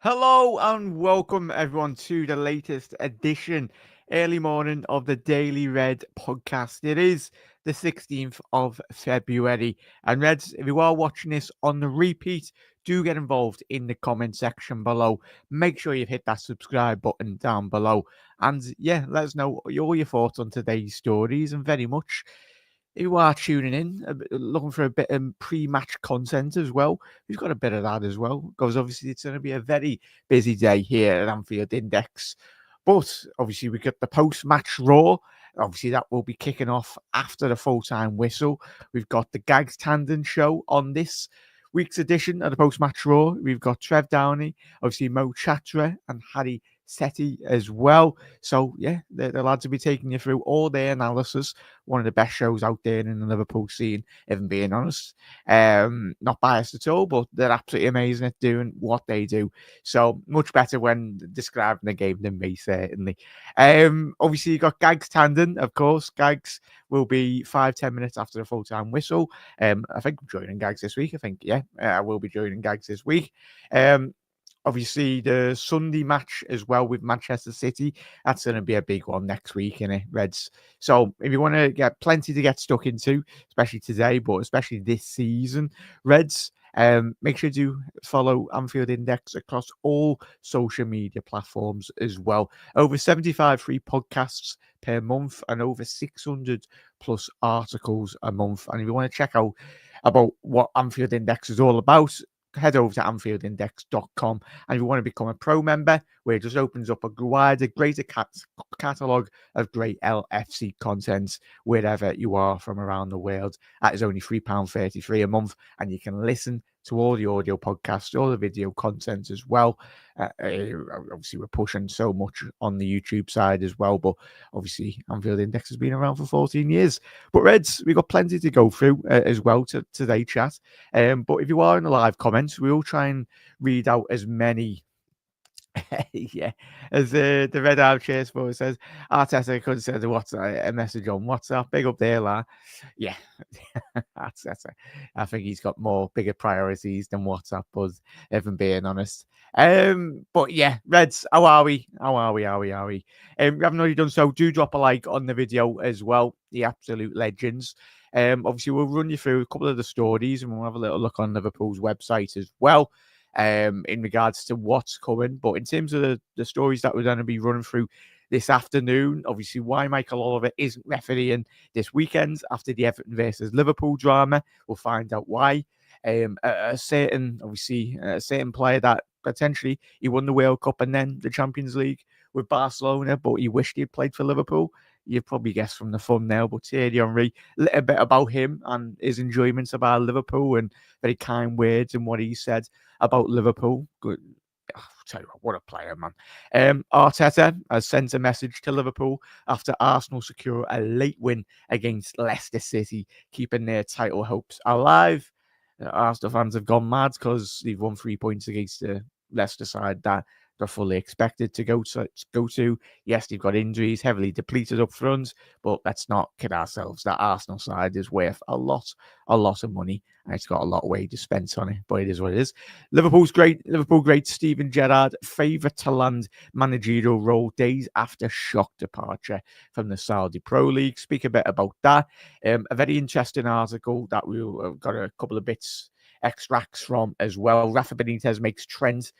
Hello and welcome everyone to the latest edition, early morning of the Daily Red podcast. It is the 16th of February. And Reds, if you are watching this on the repeat, do get involved in the comment section below. Make sure you've hit that subscribe button down below. And yeah, let us know all your thoughts on today's stories and very much who are tuning in, looking for a bit of pre-match content as well. We've got a bit of that as well, because obviously it's going to be a very busy day here at Anfield Index. But obviously we got the post-match Raw. Obviously that will be kicking off after the full-time whistle. We've got the Gags Tandon show on this week's edition of the post-match Raw. We've got Trev Downey, obviously Mo Chatra and Harry Setti as well. So yeah, the lads will be taking you through all their analysis. One of the best shows out there in the Liverpool scene, if I'm being honest. Not biased at all, but they're absolutely amazing at doing what they do. So much better when describing the game than me, certainly. Obviously, you got Gags Tandon, of course. Gags will be 5-10 minutes after the full-time whistle. I think I'm joining Gags this week. I will be joining Gags this week. Obviously, the Sunday match as well with Manchester City, that's going to be a big one next week, innit, Reds? So if you want to get plenty to get stuck into, especially today, but especially this season, Reds, make sure to follow Anfield Index across all social media platforms as well. Over 75 free podcasts per month and over 600 plus articles a month. And if you want to check out about what Anfield Index is all about, head over to AnfieldIndex.com. And if you want to become a pro member, where it just opens up a wider, greater catalogue of great LFC content wherever you are from around the world. That is only £3.33 a month, and you can listen to all the audio podcasts, all the video content as well. Obviously, we're pushing so much on the YouTube side as well, but obviously, Anfield Index has been around for 14 years. But Reds, we've got plenty to go through as well today, chat. But if you are in the live comments, we'll try and read out as many. Yeah, as the Red Armchair Sport says, Arteta could send a message on WhatsApp. Big up there, la. Yeah, Arteta. I think he's got bigger priorities than WhatsApp, but if I'm being honest. But yeah, Reds, how are we? If you haven't already done so, do drop a like on the video as well. The absolute legends. Obviously, we'll run you through a couple of the stories and we'll have a little look on Liverpool's website as well. In regards to what's coming. But in terms of the stories that we're going to be running through this afternoon, obviously why Michael Oliver isn't refereeing this weekend after the Everton versus Liverpool drama. We'll find out why. A certain player that potentially he won the World Cup and then the Champions League with Barcelona, but he wished he had played for Liverpool. You've probably guessed from the thumbnail, but Thierry Henry, a little bit about him and his enjoyment about Liverpool and very kind words and what he said about Liverpool. Good. I'll tell you what a player, man. Arteta has sent a message to Liverpool after Arsenal secure a late win against Leicester City, keeping their title hopes alive. Arsenal fans have gone mad because they've won 3 points against the Leicester side that they're fully expected to go to. Yes, they've got injuries, heavily depleted up front, but let's not kid ourselves. That Arsenal side is worth a lot of money, and it's got a lot of wages spent on it, but it is what it is. Liverpool great Steven Gerrard, favourite to land managerial role days after shock departure from the Saudi Pro League. Speak a bit about that. A very interesting article that we've got a couple of bits extracts from as well. Rafa Benitez makes Trent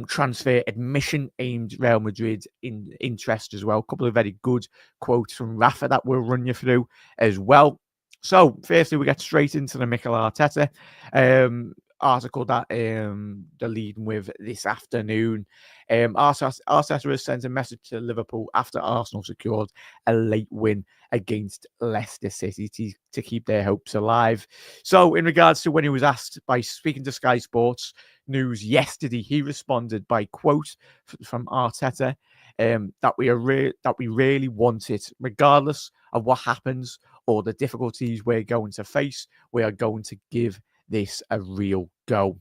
transfer admission aimed Real Madrid in Intrest as well. A couple of very good quotes from Rafa that we'll run you through as well. So, firstly, we get straight into the Mikel Arteta article that they're leading with this afternoon. Arteta has sent a message to Liverpool after Arsenal secured a late win against Leicester City to keep their hopes alive. So, in regards to when he was asked by speaking to Sky Sports News yesterday, he responded by quote from Arteta that we really want it, regardless of what happens or the difficulties we're going to face. We are going to give this a real go.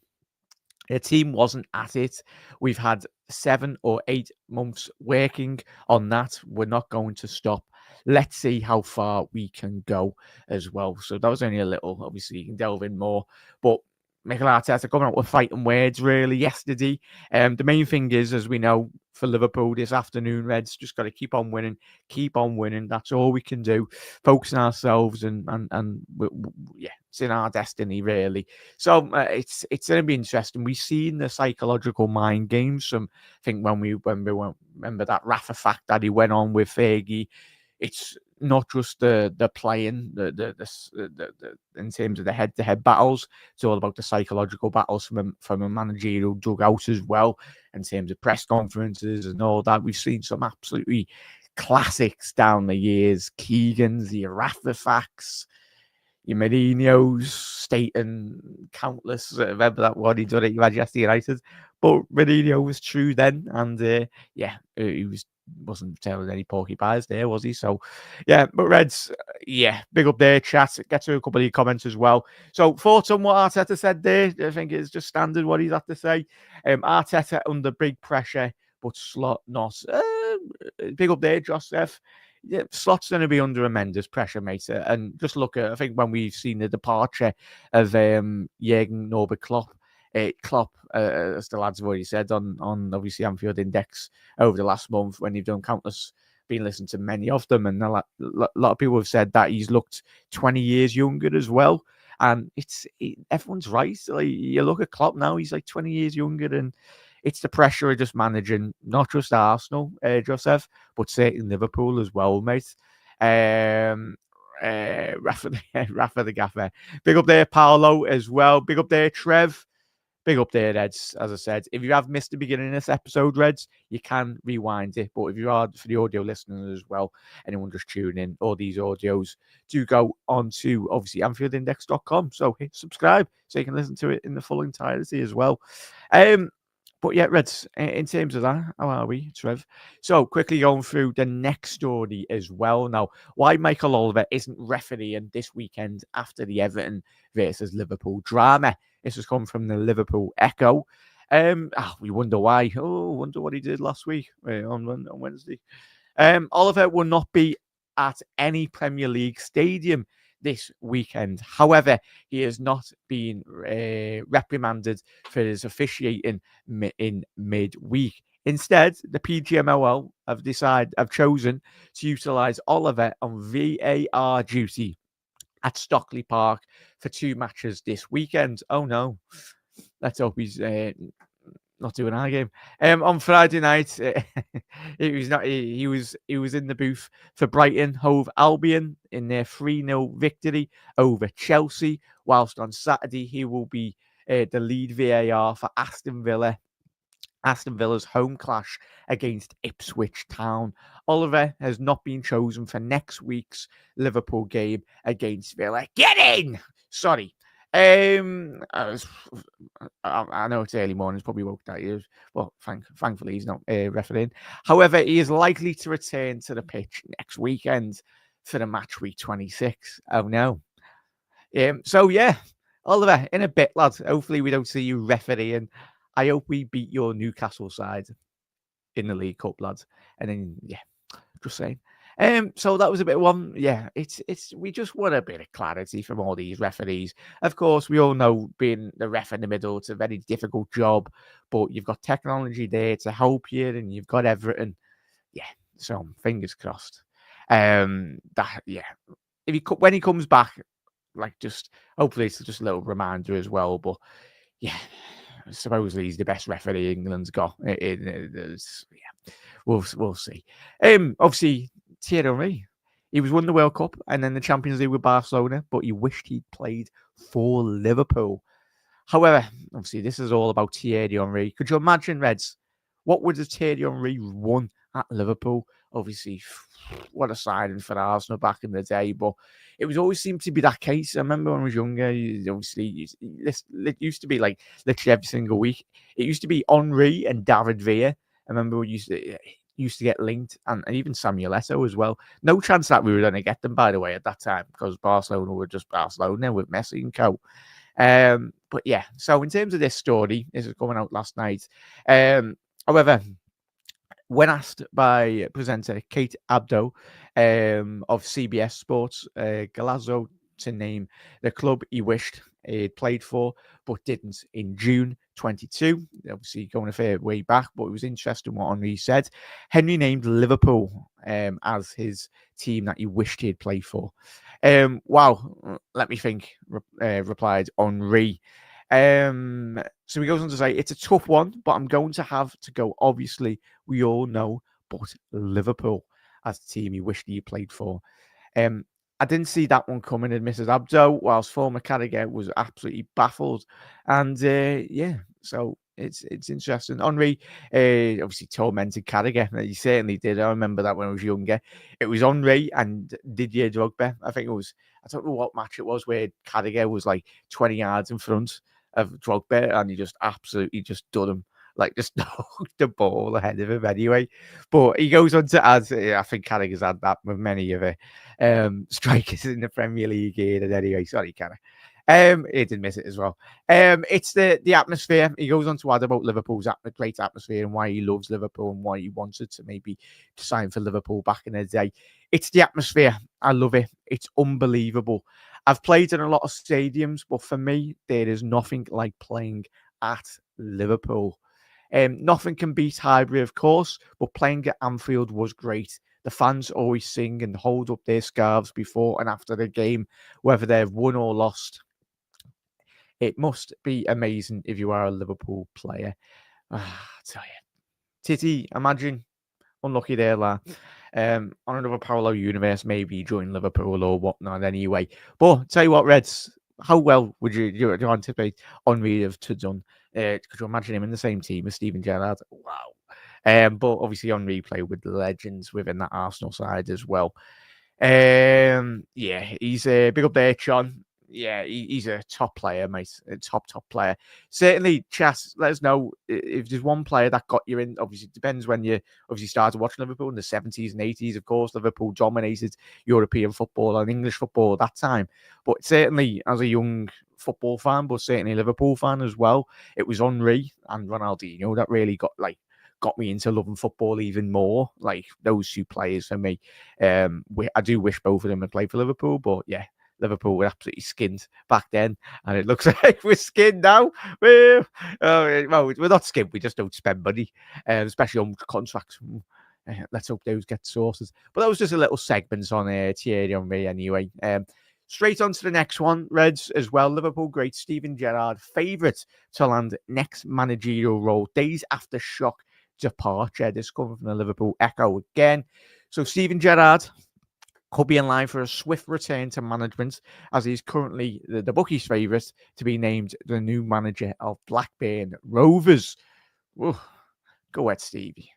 The team wasn't at it. We've had 7 or 8 months working on that. We're not going to stop. Let's see how far we can go as well. So that was only a little. Obviously, you can delve in more. But Mikel Arteta coming out with fighting words really yesterday. The main thing is, as we know, for Liverpool this afternoon, Reds just got to keep on winning. That's all we can do. Focus on ourselves and yeah, it's in our destiny really. So it's going to be interesting. We've seen the psychological mind games. I think when we remember that Rafa fact that he went on with Fergie. It's not just the playing, the in terms of the head-to-head battles. It's all about the psychological battles from a managerial dugout as well, in terms of press conferences and all that. We've seen some absolutely classics down the years. Keegan's, the Rafa facts, your Mourinho's stating countless. Remember that one he done at Manchester United, but Mourinho was true then, and yeah, he wasn't telling any porcupines there, was he? So, yeah, but Reds, yeah, big up there, chat. Get to a couple of your comments as well. So, thoughts on what Arteta said there? I think it's just standard what he's had to say. Arteta under big pressure, but Slot not. Big up there, Joseph. Yeah, Slot's going to be under tremendous pressure, mate. And just look at, I think when we've seen the departure of Jurgen Norbert Klopp, as the lads have already said on obviously Anfield Index over the last month, when you've done countless, been listening to many of them, and a lot of people have said that he's looked 20 years younger as well. And everyone's right. Like, you look at Klopp now, he's like 20 years younger, and it's the pressure of just managing not just Arsenal, Joseph, but certainly Liverpool as well, mate. Rafa the Gaffer. Big up there, Paolo, as well. Big up there, Trev. Big up there, Reds. As I said, if you have missed the beginning of this episode, Reds, you can rewind it. But if you are, for the audio listeners as well, anyone just tuning in, all these audios do go on to, obviously, AnfieldIndex.com. So hit subscribe so you can listen to it in the full entirety as well. But yeah, Reds, in terms of that, how are we, Trev? So quickly going through the next story as well. Now, why Michael Oliver isn't refereeing this weekend after the Everton versus Liverpool drama. This has come from the Liverpool Echo. We wonder why. Wonder what he did last week on Wednesday. Oliver will not be at any Premier League stadium this weekend. However, he has not been reprimanded for his officiating in midweek. Instead, the PGMOL have chosen to utilise Oliver on VAR duty at Stockley Park for 2 matches this weekend. Oh no, let's hope he's not doing our game. On Friday night, he was in the booth for Brighton Hove Albion in their 3-0 victory over Chelsea. Whilst on Saturday, he will be the lead VAR for Aston Villa's home clash against Ipswich Town. Oliver has not been chosen for next week's Liverpool game against Villa. Get in! Sorry. I know it's early morning. It's probably woke that year. Well, thankfully he's not refereeing. However, he is likely to return to the pitch next weekend for the match week 26. Oh no. So yeah, Oliver, in a bit, lads. Hopefully we don't see you refereeing. I hope we beat your Newcastle side in the League Cup, lads. And then yeah, just saying. So that was a bit of one. Yeah, it's we just want a bit of clarity from all these referees. Of course, we all know being the ref in the middle, it's a very difficult job, but you've got technology there to help you, and you've got everything. Yeah, so fingers crossed. That yeah, when he comes back, like just hopefully it's just a little reminder as well. But yeah, supposedly he's the best referee England's got. Yeah, we'll see. Obviously. Thierry Henry. He was won the World Cup and then the Champions League with Barcelona, but he wished he'd played for Liverpool. However, obviously, this is all about Thierry Henry. Could you imagine, Reds? What would have Thierry Henry won at Liverpool? Obviously, what a signing for Arsenal back in the day, but it was always seemed to be that case. I remember when I was younger, it used to be like literally every single week. It used to be Henry and David Villa. I remember we used to get linked, and even Samuel Eto'o as well. No chance that we were going to get them, by the way, at that time, because Barcelona were just Barcelona with Messi and co. But yeah, so in terms of this story, this is coming out last night. However, when asked by presenter Kate Abdo of CBS Sports Glasgow to name the club he wished he had played for, but didn't in June 22. Obviously, going a fair way back, but it was interesting what Henry said. Henry named Liverpool as his team that he wished he had played for. Wow, let me think, replied Henry. So he goes on to say, it's a tough one, but I'm going to have to go. Obviously, we all know, but Liverpool as the team he wished he played for. I didn't see that one coming, admitted Abdo, whilst former Carragher was absolutely baffled. And yeah, so it's interesting. Henry obviously tormented Carragher. He certainly did. I remember that when I was younger. It was Henry and Didier Drogba. I think it was, I don't know what match it was, where Carragher was like 20 yards in front of Drogba and he just absolutely just done him. Like, just knocked the ball ahead of him anyway. But he goes on to add, I think Carragher's had that with many of the strikers in the Premier League here. And anyway, sorry, Carragher. He did miss it as well. It's the atmosphere. He goes on to add about Liverpool's great atmosphere and why he loves Liverpool and why he wanted to maybe sign for Liverpool back in the day. It's the atmosphere. I love it. It's unbelievable. I've played in a lot of stadiums, but for me, there is nothing like playing at Liverpool. Nothing can beat Highbury, of course, but playing at Anfield was great. The fans always sing and hold up their scarves before and after the game, whether they've won or lost. It must be amazing if you are a Liverpool player. I tell you. Titty, imagine. Unlucky there, lad. On another parallel universe, maybe join Liverpool or whatnot anyway. But tell you what, Reds, how well would you anticipate Henry have to done? Could you imagine him in the same team as Steven Gerrard? Wow. But obviously Henry played with legends within that Arsenal side as well. Yeah, he's a big up there, John. Yeah, he's a top player, mate. A top player. Certainly, Chas, let us know if there's one player that got you in. Obviously, it depends when you obviously started watching Liverpool in the 70s and 80s. Of course, Liverpool dominated European football and English football at that time. But certainly, as a young football fan, but certainly a Liverpool fan as well, it was Henry and Ronaldinho that really got me into loving football even more. Like, those two players for me. I do wish both of them had played for Liverpool, but yeah. Liverpool were absolutely skinned back then, and it looks like we're skinned now. Well, we're not skinned. We just don't spend money, especially on contracts. Let's hope those get sorted. But that was just a little segment on Thierry Henry anyway. Straight on to the next one, Reds as well. Liverpool great Steven Gerrard, favourite to land next managerial role days after shock departure. This coming from the Liverpool Echo again. So Steven Gerrard could be in line for a swift return to management, as he's currently the bookies' favourite to be named the new manager of Blackburn Rovers. Ooh, go ahead, Stevie.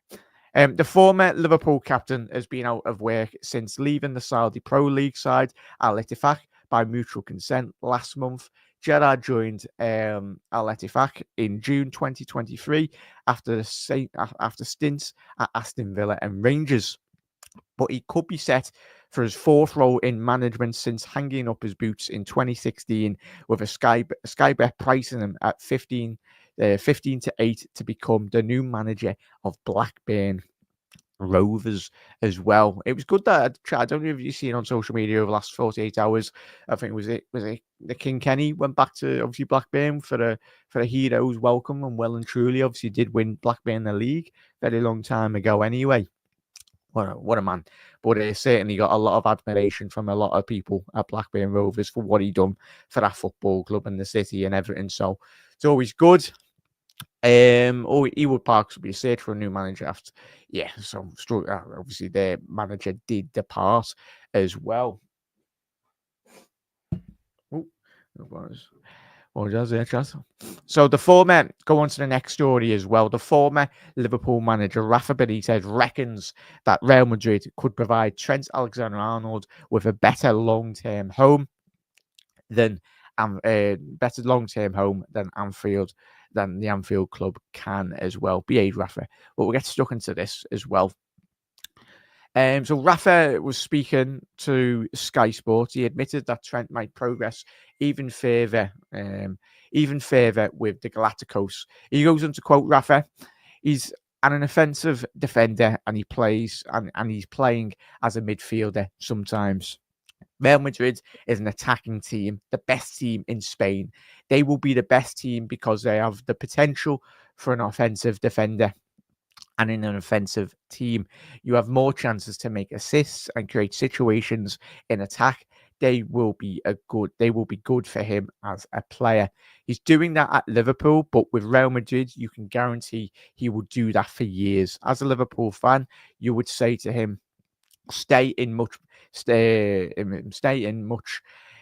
The former Liverpool captain has been out of work since leaving the Saudi Pro League side Al Ettifaq by mutual consent last month. Gerrard joined Al Ettifaq in June 2023 after stints at Aston Villa and Rangers. But he could be set for his fourth role in management since hanging up his boots in 2016 with a Sky Bet pricing him at 15 to 8 to become the new manager of Blackburn Rovers as well. It was good that I don't know if you've seen on social media over the last 48 hours. I think was it the King Kenny went back to obviously Blackburn for a hero's welcome, and well and truly obviously did win Blackburn the league very long time ago anyway. What a man. But he certainly got a lot of admiration from a lot of people at Blackburn Rovers for what he done for that football club and the city and everything. So it's always good. Ewood Parks will be a search for a new manager after. Yeah, so obviously their manager did depart as well. So the former, go on to the next story as well. The former Liverpool manager Rafa Benitez reckons that Real Madrid could provide Trent Alexander-Arnold with a better long-term home than Anfield than the Anfield club can as well. Behave, Rafa. But we'll get stuck into this as well. So Rafa was speaking to Sky Sports. He admitted that Trent might progress even further with the Galacticos. He goes on to quote Rafa, he's an offensive defender and he plays and he's playing as a midfielder sometimes. Real Madrid is an attacking team, the best team in Spain. They will be the best team because they have the potential for an offensive defender. And in an offensive team, you have more chances to make assists and create situations in attack. They will be good for him as a player. He's doing that at Liverpool, but with Real Madrid, you can guarantee he will do that for years. As a Liverpool fan, you would say to him, stay in much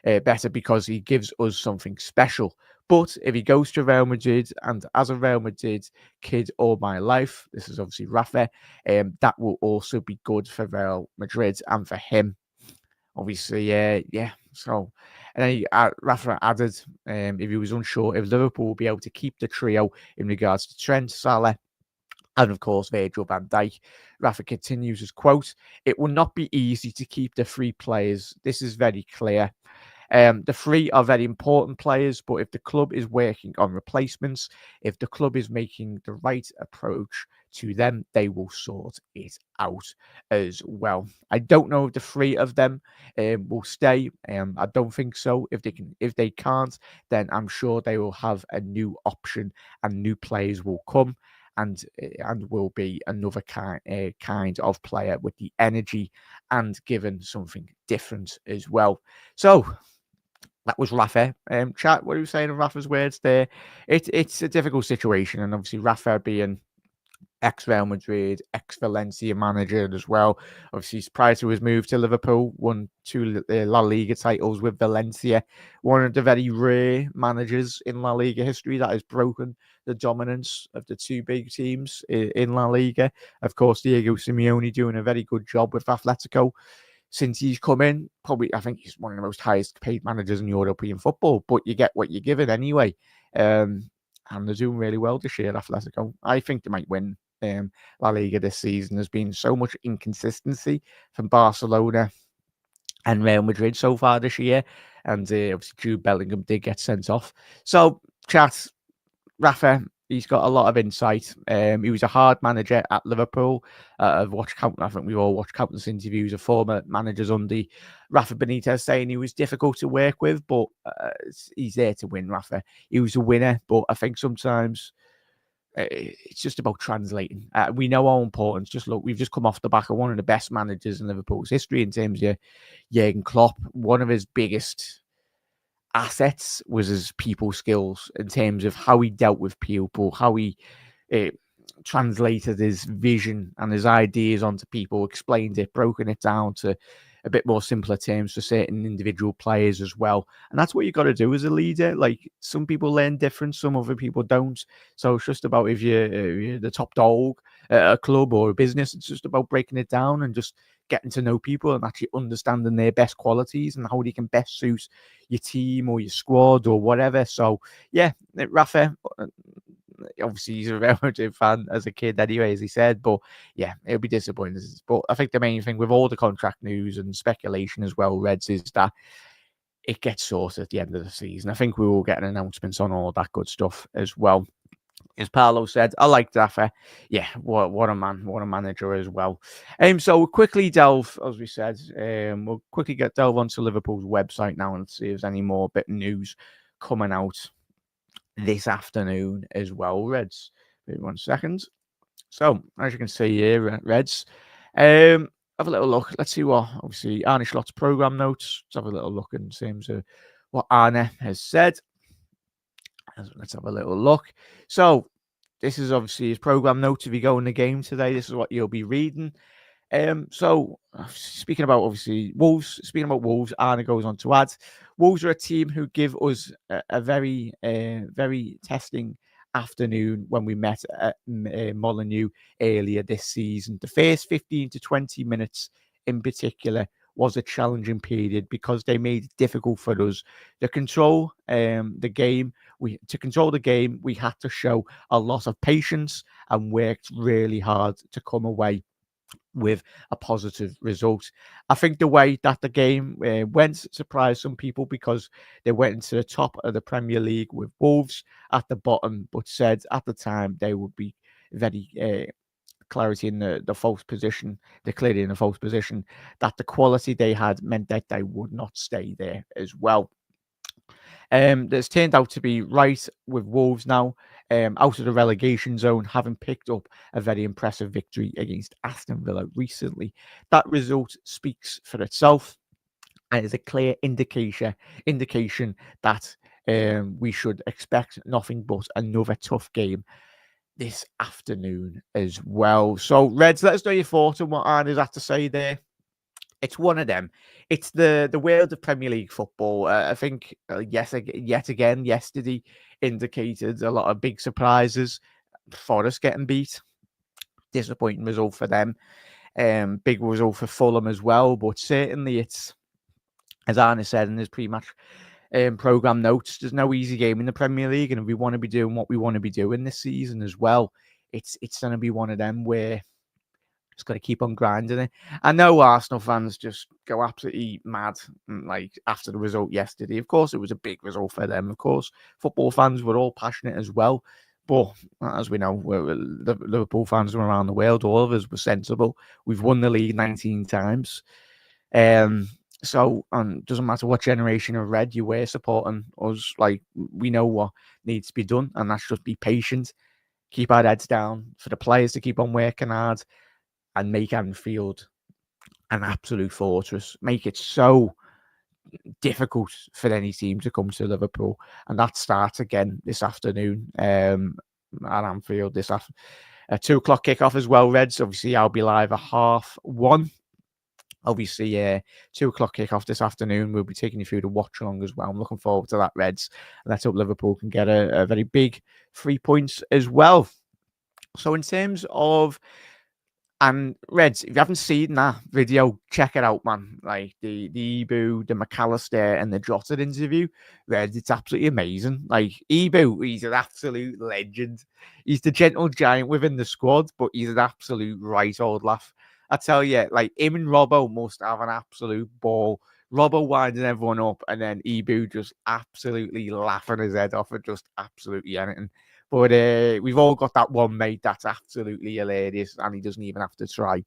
better, because he gives us something special. But if he goes to Real Madrid, and as a Real Madrid kid all my life, this is obviously Rafa, that will also be good for Real Madrid and for him. Obviously, yeah. So, and then Rafa added, if he was unsure if Liverpool will be able to keep the trio in regards to Trent, Salah, and of course, Virgil van Dijk. Rafa continues his quote: "It will not be easy to keep the three players. This is very clear. The three are very important players, but if the club is working on replacements, if the club is making the right approach to them, they will sort it out as well." I don't know if the three of them will stay. I don't think so. If they can't, then I'm sure they will have a new option, and new players will come. And will be another kind of player with the energy and given something different as well. So that was Rafa. Chat, what are you saying in Rafa's words there? It's a difficult situation, and obviously Rafa being ex-Real Madrid, ex-Valencia manager as well. Obviously, prior to his move to Liverpool, won 2 La Liga titles with Valencia. One of the very rare managers in La Liga history that has broken the dominance of the two big teams in La Liga. Of course, Diego Simeone doing a very good job with Atletico since he's come in. Probably, I think he's one of the most highest paid managers in European football, but you get what you're given anyway. And they're doing really well this year, Atletico. I think they might win La Liga this season. There's been so much inconsistency from Barcelona and Real Madrid so far this year, and obviously Jude Bellingham did get sent off. So, chat, Rafa, he's got a lot of insight. He was a hard manager at Liverpool. I've watched I think we've all watched countless interviews of former managers under Rafa Benitez saying he was difficult to work with, but he's there to win, Rafa. He was a winner, but I think sometimes it's just about translating. We know how important. Just look, we've just come off the back of one of the best managers in Liverpool's history in terms of Jurgen Klopp. One of his biggest assets was his people skills in terms of how he dealt with people, how he translated his vision and his ideas onto people, explained it, broken it down to a bit more simpler terms for certain individual players as well. And that's what you got to do as a leader. Like, some people learn different, some other people don't. So it's just about, if you're the top dog at a club or a business, it's just about breaking it down and just getting to know people and actually understanding their best qualities and how they can best suit your team or your squad or whatever. So yeah, Rafa, obviously he's a Real Madrid fan as a kid anyway, as he said, but yeah, it'll be disappointing. But I think the main thing with all the contract news and speculation as well, Reds, is that it gets sorted at the end of the season. I think we will get announcements on all that good stuff as well. As Paolo said, I like Rafa. Yeah, what a man, what a manager as well. So we'll quickly delve, as we said, we'll quickly delve onto Liverpool's website now and see if there's any more bit of news coming out this afternoon as well, Reds. Wait 1 second. So, as you can see here, Reds, have a little look. Let's see what, obviously, Arne Slot's program notes. Let's have a little look in terms of what Arne has said. Let's have a little look. So, this is obviously his program notes. If you go in the game today, this is what you'll be reading. So speaking about Wolves, Arne goes on to add, Wolves are a team who give us a very, very testing afternoon when we met at Molineux earlier this season. The first 15 to 20 minutes in particular was a challenging period because they made it difficult for us to control the game. To control the game, we had to show a lot of patience and worked really hard to come away with a positive result. I think the way that the game went surprised some people because they went into the top of the Premier League with Wolves at the bottom, but said at the time they would be very clarity in the false position, the clearly in the false position, that the quality they had meant that they would not stay there as well. That's turned out to be right with Wolves now, out of the relegation zone, having picked up a very impressive victory against Aston Villa recently. That result speaks for itself and is a clear indication that we should expect nothing but another tough game this afternoon as well. So, Reds, let us know your thoughts on what Arne's had to say there. It's one of them. It's the world of Premier League football. I think yet again yesterday indicated a lot of big surprises. Forest getting beat, disappointing result for them. Big result for Fulham as well. But certainly, it's, as Arne said in his pre-match program notes, there's no easy game in the Premier League, and if we want to be doing what we want to be doing this season as well, it's going to be one of them where just got to keep on grinding it. I know Arsenal fans just go absolutely mad, like after the result yesterday. Of course, it was a big result for them. Of course, football fans were all passionate as well. But as we know, the Liverpool fans from around the world, all of us were sensible. We've won the league 19 times. So, doesn't matter what generation of red you were supporting us, like, we know what needs to be done, and that's just be patient, keep our heads down, for the players to keep on working hard, and make Anfield an absolute fortress. Make it so difficult for any team to come to Liverpool. And that starts again this afternoon at Anfield. This after a 2 o'clock kickoff as well, Reds. Obviously, I'll be live at 1:30. Obviously, 2 o'clock kickoff this afternoon. We'll be taking you through the watch along as well. I'm looking forward to that, Reds. And let's hope Liverpool can get a very big 3 points as well. So in terms of, and Reds, if you haven't seen that video, check it out, man. Like the Ebu, the McAllister, and the Jota interview, Reds, it's absolutely amazing. Like Ebu, he's an absolute legend. He's the gentle giant within the squad, but he's an absolute right old laugh. I tell you, like him and Robbo must have an absolute ball. Robbo winding everyone up, and then Ebu just absolutely laughing his head off at just absolutely anything. But we've all got that one mate that's absolutely hilarious, and he doesn't even have to try.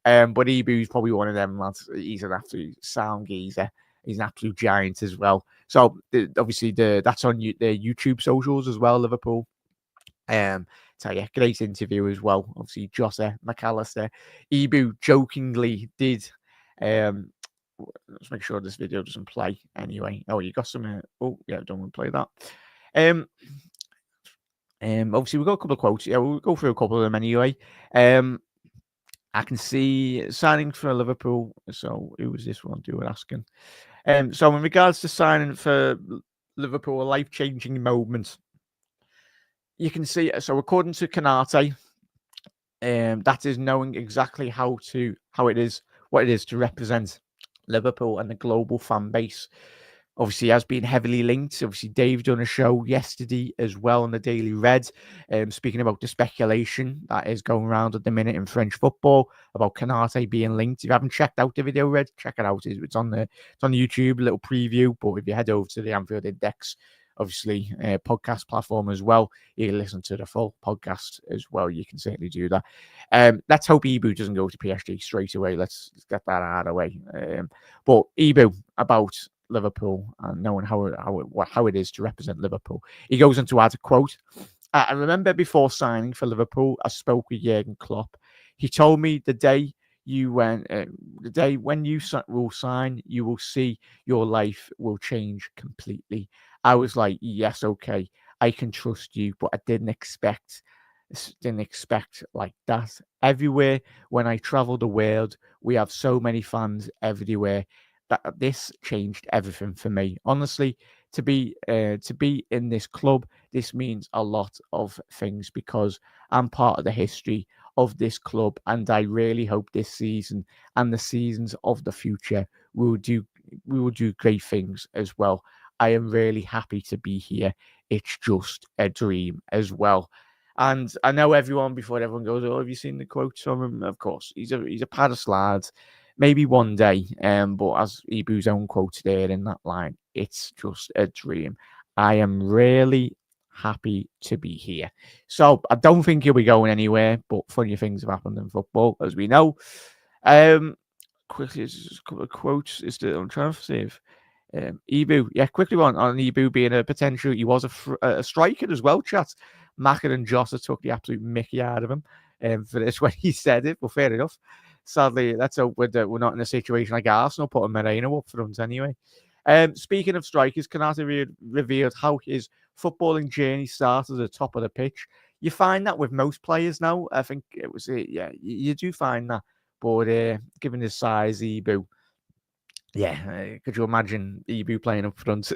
But Ebu's probably one of them lads. He's an absolute sound geezer. He's an absolute giant as well. So obviously that's on their YouTube socials as well, Liverpool. So yeah, great interview as well. Obviously, Jota, McAllister, Ebu jokingly did. Let's make sure this video doesn't play anyway. Oh, you got some. Oh yeah, don't want to play that. Obviously, we've got a couple of quotes. Yeah, we'll go through a couple of them anyway. I can see signing for Liverpool. So, who was this one? Do we're asking. So, in regards to signing for Liverpool, a life-changing moment, you can see. So, according to Konate, that is knowing exactly what it is to represent Liverpool and the global fan base. Obviously, has been heavily linked. Obviously, Dave done a show yesterday as well on the Daily Red, speaking about the speculation that is going around at the minute in French football about Konate being linked. If you haven't checked out the video, Red, check it out. It's on the YouTube, a little preview. But if you head over to the Anfield Index, obviously, podcast platform as well, you can listen to the full podcast as well. You can certainly do that. Let's hope Ebu doesn't go to PSG straight away. Let's get that out of the way. But Ebu, about Liverpool and knowing how it is to represent Liverpool, he goes on to add a quote. I remember before signing for Liverpool, I spoke with Jurgen Klopp. He told me the day when you will sign, you will see your life will change completely. I was like, yes, okay, I can trust you, but I didn't expect like that. Everywhere when I travel the world, we have so many fans everywhere. That this changed everything for me. Honestly, to be in this club, this means a lot of things because I'm part of the history of this club, and I really hope this season and the seasons of the future we will do great things as well. I am really happy to be here. It's just a dream as well. And I know before everyone goes, oh, have you seen the quotes from him? Of course, he's a Paris lad. Maybe one day, but as Ebu's own quote there in that line, it's just a dream. I am really happy to be here. So I don't think he'll be going anywhere, but funny things have happened in football, as we know. Quickly, just a couple of quotes. I'm trying to save. Ibu, yeah, quickly on Ibu being a potential. He was a striker as well, chat. Macker and Jota took the absolute mickey out of him for this when he said it, but fair enough. Sadly, let's hope we're not in a situation like Arsenal putting Moreno up front anyway. Speaking of strikers, Konate revealed how his footballing journey started at the top of the pitch. You find that with most players now. I think it was it. Yeah, you do find that. But given his size, Ibu, yeah, could you imagine Ibu playing up front?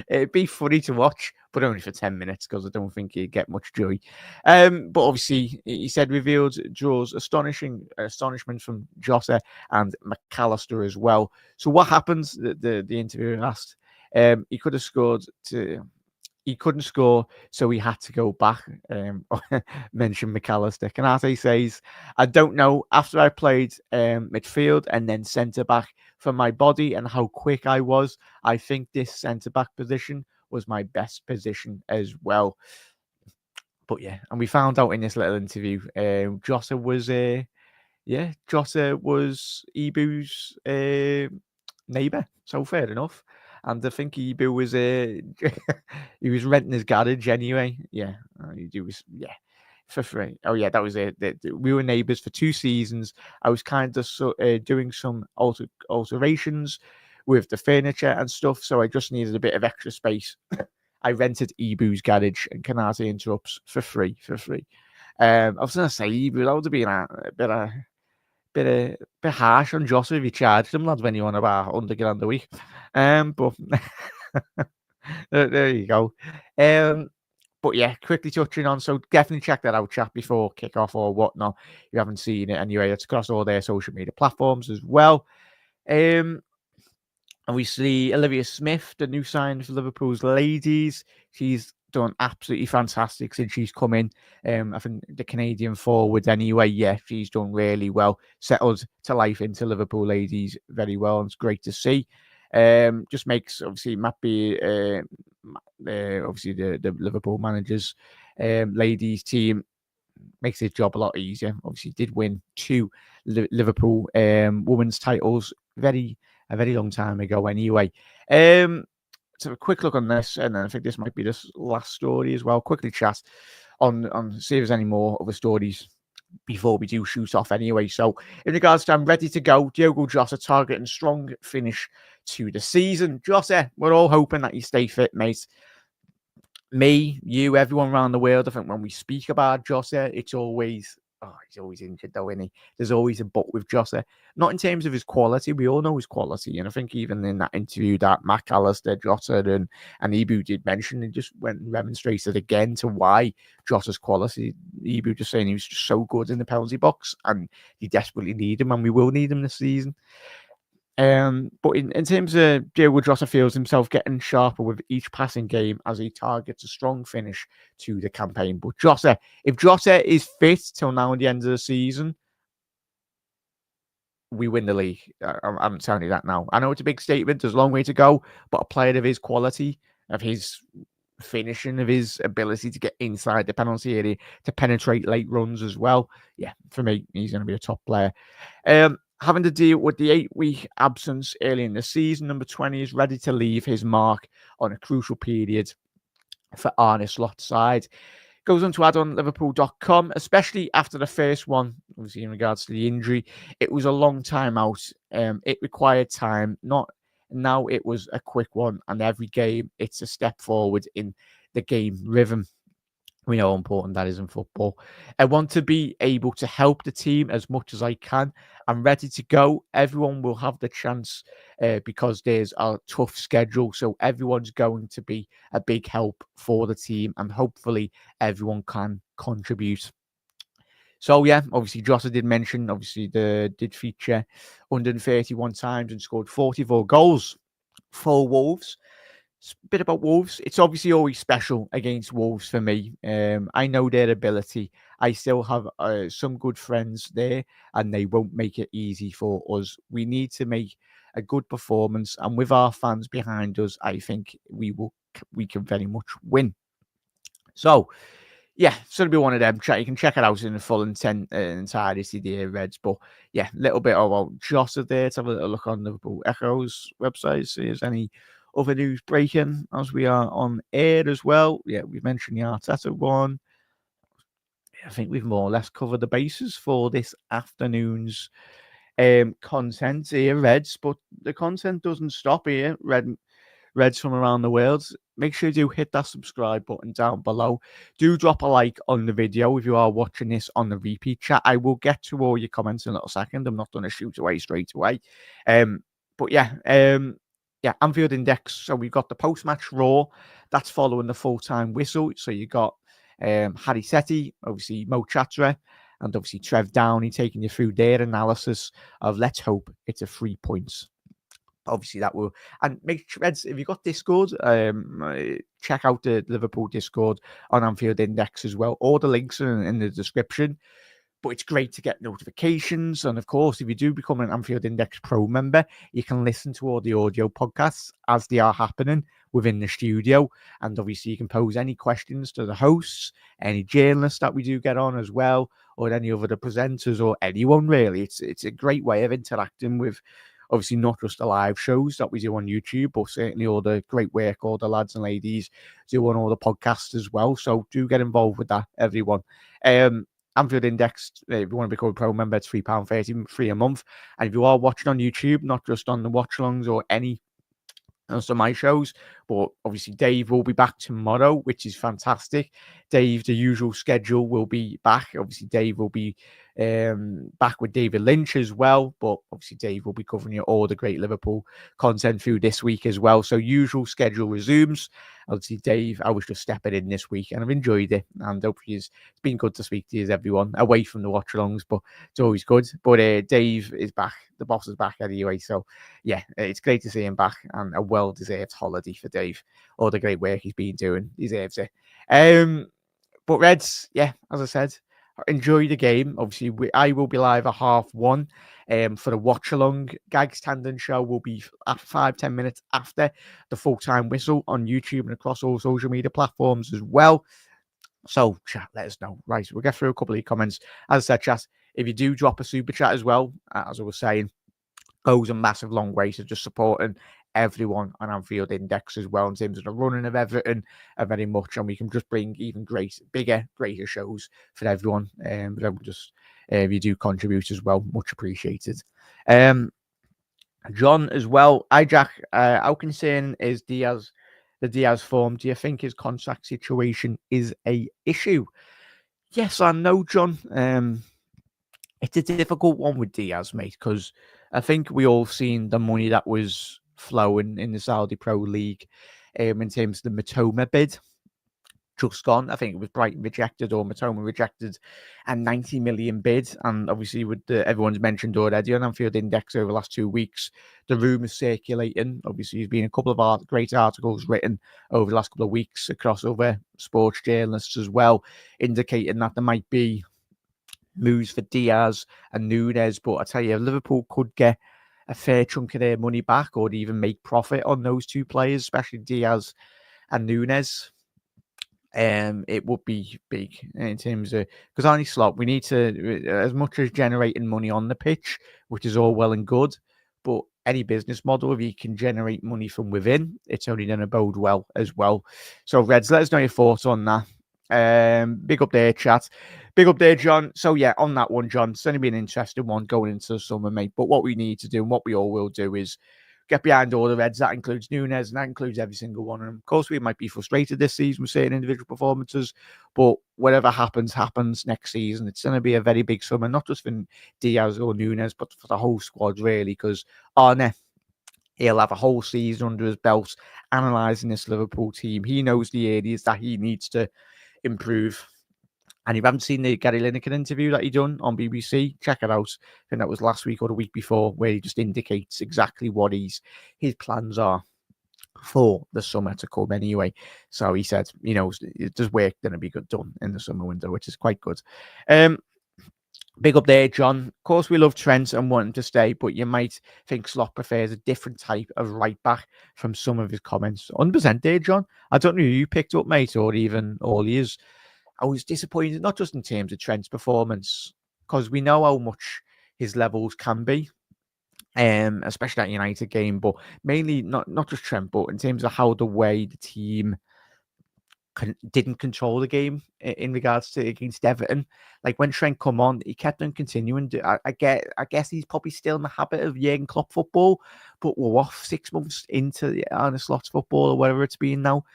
It'd be funny to watch, but only for 10 minutes because I don't think he'd get much joy. But obviously, he said revealed draws astonishment from Jota and McAllister as well. So what happens? The interviewer asked. He could have scored to. He couldn't score, so he had to go back. Mention McAllister. Konate says, I don't know. After I played midfield and then centre back, for my body and how quick I was, I think this centre back position was my best position as well. But yeah, and we found out in this little interview, Jota was Ibu's neighbour, so fair enough. And I think Ibu was he was renting his garage anyway. Yeah, he was for free. Oh yeah, that was it. We were neighbours for 2 seasons. I was kind of doing some alterations with the furniture and stuff, so I just needed a bit of extra space. I rented Ibu's garage, and Konate interrupts for free. I was gonna say Ibu, that would have been a bit harsh on Jota if you charged him, lads, when you want about £100 a week. But there you go. But yeah, quickly touching on, so definitely check that out, chat, before kickoff or whatnot. If you haven't seen it anyway, it's across all their social media platforms as well. And we see Olivia Smith, the new sign for Liverpool's ladies. She's done absolutely fantastic since she's come in. I think the Canadian forward anyway, yeah, she's done really well. Settled to life into Liverpool ladies very well. And it's great to see. Just makes, obviously, Mappy, obviously the Liverpool managers, ladies team, makes his job a lot easier. Obviously, did win 2 Liverpool women's titles a very long time ago anyway. So a quick look on this, and then I think this might be this last story as well. Quickly chat on see if there's any more other stories before we do shoot off anyway. So in regards to I'm ready to go, Diogo Jota targeting strong finish to the season. Jota, we're all hoping that you stay fit, mate. Me, you, everyone around the world, I think when we speak about Jota, it's always, he's always injured though, isn't he? There's always a but with Jota. Not in terms of his quality. We all know his quality. And I think even in that interview that McAllister, Jota and Ibu did mention, he just went and remonstrated again to why Jota's quality. Ibu just saying he was just so good in the penalty box and he desperately need him, and we will need him this season. But in terms of Diogo Jota feels himself getting sharper with each passing game as he targets a strong finish to the campaign. But Jota, if Jota is fit till now at the end of the season, we win the league. I'm telling you that now. I know it's a big statement. There's a long way to go, but a player of his quality, of his finishing, of his ability to get inside the penalty area, to penetrate late runs as well. Yeah, for me, he's going to be a top player. Having to deal with the 8-week absence early in the season, number 20 is ready to leave his mark on a crucial period for Arne Slot's side. Goes on to add on Liverpool.com, especially after the first one, obviously in regards to the injury. It was a long time out. It required time. Now it was a quick one, and every game it's a step forward in the game rhythm. We know how important that is in football. I want to be able to help the team as much as I can. I'm ready to go. Everyone will have the chance because there's a tough schedule. So everyone's going to be a big help for the team, and hopefully everyone can contribute. So yeah, obviously Jota did mention, obviously did feature 131 times and scored 44 goals for Wolves. A bit about Wolves. It's obviously always special against Wolves for me. I know their ability. I still have some good friends there, and they won't make it easy for us. We need to make a good performance, and with our fans behind us, I think we can very much win. So, yeah, it's going to be one of them. You can check it out in the full entirety there, Reds. But yeah, a little bit about Jota there. Let's have a little look on Liverpool Echo's website. See if there's any other news breaking as we are on air as well. Yeah, we've mentioned the Arteta one. I think we've more or less covered the bases for this afternoon's content here, Reds. But the content doesn't stop here, Reds from around the world. Make sure you do hit that subscribe button down below. Do drop a like on the video if you are watching this on the repeat chat. I will get to all your comments in a little second. I'm not going to shoot away straight away. But yeah, Anfield Index. So we've got the post-match Raw. That's following the full-time whistle. So you got Harry Setti, obviously Mo Chatra, and obviously Trev Downey taking you through their analysis of let's hope it's a 3 points. Obviously, that will, and make sure, Reds, if you've got Discord, check out the Liverpool Discord on Anfield Index as well. All the links are in the description. But it's great to get notifications. And of course, if you do become an Anfield Index Pro member, you can listen to all the audio podcasts as they are happening within the studio. And obviously, you can pose any questions to the hosts, any journalists that we do get on as well, or any other the presenters or anyone really. It's a great way of interacting with, obviously, not just the live shows that we do on YouTube, but certainly all the great work all the lads and ladies do on all the podcasts as well. So do get involved with that, everyone. Anfield Index, if you want to become a pro member, it's £3.30 free a month. And if you are watching on YouTube, not just on the watch alongs or any of my shows, but obviously Dave will be back tomorrow, which is fantastic. Dave, the usual schedule, will be back. Obviously, Dave will be back with David Lynch as well, but obviously Dave will be covering you all the great Liverpool content through this week as well. So usual schedule resumes. Obviously, Dave, I was just stepping in this week and I've enjoyed it, and hopefully it's been good to speak to you, everyone, away from the watch alongs, but it's always good. But Dave is back, the boss is back anyway, so yeah, it's great to see him back, and a well-deserved holiday for Dave. All the great work he's been doing, he deserves it. But Reds, yeah, as I said, enjoy the game. Obviously, I will be live at 1:30 for the watch along. Gags Tandon show will be at 5-10 minutes after the full-time whistle on YouTube and across all social media platforms as well. So chat, let us know. Right, we'll get through a couple of comments. As I said, chat, if you do drop a super chat as well, as I was saying, goes a massive long way to just supporting everyone on Anfield Index as well in terms of the running of everything very much, and we can just bring even greater shows for everyone. Just if you do contribute as well, much appreciated. John as well. Hi Jack, how concerned is the Diaz form? Do you think his contract situation is a issue? Yes and no, John. It's a difficult one with Diaz, mate, because I think we all seen the money that was flowing in the Saudi Pro League in terms of the Matoma bid. Just gone. I think it was Brighton rejected or Matoma rejected a 90 million bid. And obviously, with everyone's mentioned already on Anfield Index over the last 2 weeks, the rumours circulating. Obviously, there's been a couple of great articles written over the last couple of weeks across other sports journalists as well, indicating that there might be moves for Diaz and Núñez. But I tell you, Liverpool could get a fair chunk of their money back or even make profit on those two players, especially Diaz and Núñez. It would be big in terms of, because Arne Slot, we need to, as much as generating money on the pitch, which is all well and good, but any business model, if you can generate money from within, it's only going to bode well as well. So Reds, let us know your thoughts on that. Big up there, chat. Big up there, John. So yeah, on that one, John, it's going to be an interesting one going into the summer, mate. But what we need to do and what we all will do is get behind all the Reds. That includes Núñez and that includes every single one of them. Of course, we might be frustrated this season with certain individual performances, but whatever happens next season. It's going to be a very big summer, not just for Diaz or Núñez, but for the whole squad, really, because Arne, he'll have a whole season under his belt analysing this Liverpool team. He knows the areas that he needs to improve. And if you haven't seen the Gary Lineker interview that he done on BBC, check it out. I think that was last week or the week before, where he just indicates exactly what his plans are for the summer to come anyway. So he said, there's work going to be done in the summer window, which is quite good. Big up there, John. Of course, we love Trent and want him to stay, but you might think Slot prefers a different type of right back from some of his comments. 100% there, John. I don't know who you picked up, mate, or even all years. I was disappointed, not just in terms of Trent's performance, because we know how much his levels can be, especially that United game, but mainly not just Trent, but in terms of how the way the team didn't control the game in regards to against Everton. Like when Trent come on, he kept on continuing. I guess he's probably still in the habit of Jurgen Klopp football, but we're off 6 months into the Arne Slot's football or whatever it's been now.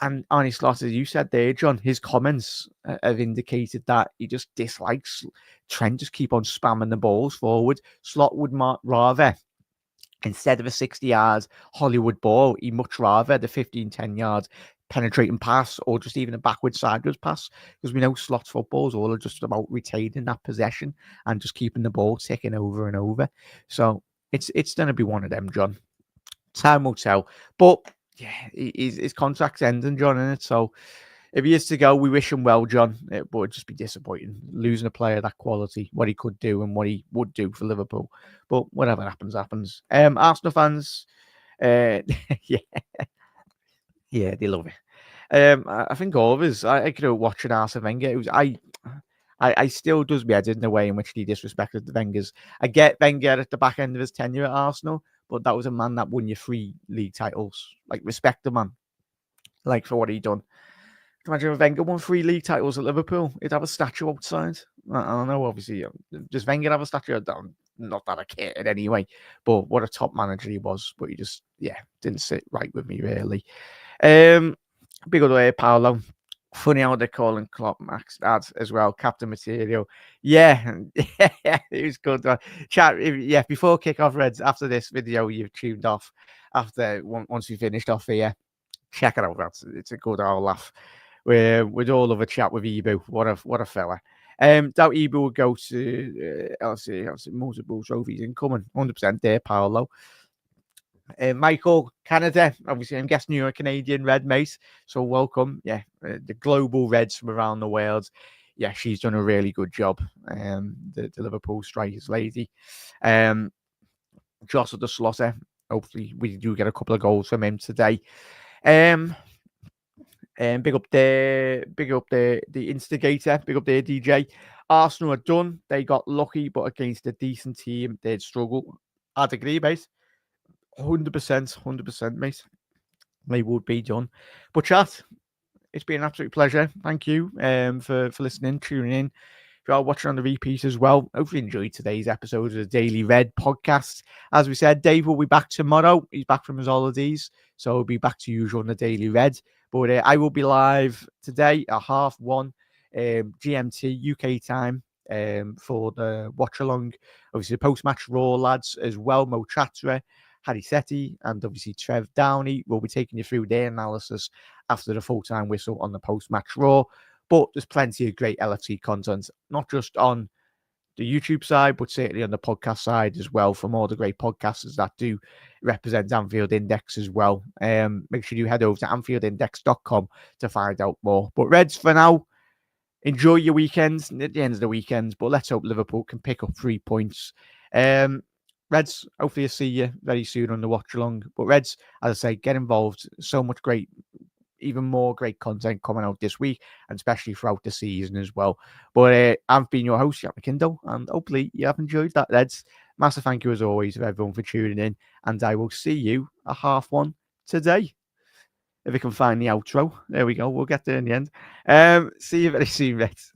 And Arne Slot, as you said there, John, his comments have indicated that he just dislikes Trent. Just keep on spamming the balls forward. Slot would rather, instead of a 60-yard Hollywood ball, he much rather the 15-10 yards penetrating pass or just even a backward sideways pass, because we know Slot's footballs all are just about retaining that possession and just keeping the ball ticking over and over. So it's going to be one of them, John. Time will tell. But yeah, his contract's ending, John, isn't it? So if he is to go, we wish him well, John. It would just be disappointing losing a player of that quality, what he could do and what he would do for Liverpool. But whatever happens, happens. Arsenal fans, yeah, they love it. I think all of us, I grew up watching Arsene Wenger. It was I still does me head in the way in which he disrespected the Wengers. I get Wenger at the back end of his tenure at Arsenal, but that was a man that won you 3 league titles. Like, respect the man, like, for what he done. Imagine if Wenger won 3 league titles at Liverpool, he'd have a statue outside. I don't know, obviously. Does Wenger have a statue? Not that I cared anyway, but what a top manager he was. But he just, didn't sit right with me, really. Big old way, Paolo. Funny how they're calling Klopp Max dad as well, Captain Material. Yeah, it was good. Chat, before kick-off, Reds, after this video you've tuned off, once we finished off here, check it out. It's a good old laugh. We'd all love a chat with Ibu. What a fella. Doubt Ibu will go to LC multiple trophies incoming. 100% there, Paolo. Michael, Canada. Obviously, I'm guessing you're a Canadian Red, mate. So welcome. Yeah, the global Reds from around the world. Yeah, she's done a really good job. The Liverpool strikers lady. Jota the Slaughter. Hopefully, we do get a couple of goals from him today. Big up the instigator. Big up there, DJ. Arsenal are done. They got lucky, but against a decent team, they'd struggle. I'd agree, mate. 100%, mate. They would be done. But chat, it's been an absolute pleasure. Thank you for listening, tuning in. If you are watching on the repeat as well, hopefully you enjoyed today's episode of the Daily Red podcast. As we said, Dave will be back tomorrow. He's back from his holidays, so he'll be back to usual on the Daily Red. But I will be live today at 1:30 GMT UK time for the watch along. Obviously, the post-match Raw lads as well, Mo Chatra, Harry Setti, and obviously Trev Downey will be taking you through their analysis after the full-time whistle on the post-match Raw. But there's plenty of great LFC content, not just on the YouTube side, but certainly on the podcast side as well, from all the great podcasters that do represent Anfield Index as well. Make sure you head over to AnfieldIndex.com to find out more. But Reds, for now, enjoy your weekends, at the end of the weekends, but let's hope Liverpool can pick up 3 points. Reds, hopefully I'll see you very soon on the watch along. But Reds, as I say, get involved. So much great, even more great content coming out this week, and especially throughout the season as well. But I've been your host, Jack McIndoe, and hopefully you have enjoyed that, Reds. Massive thank you as always to everyone for tuning in, and I will see you at 1:30 today. If we can find the outro. There we go. We'll get there in the end. See you very soon, Reds.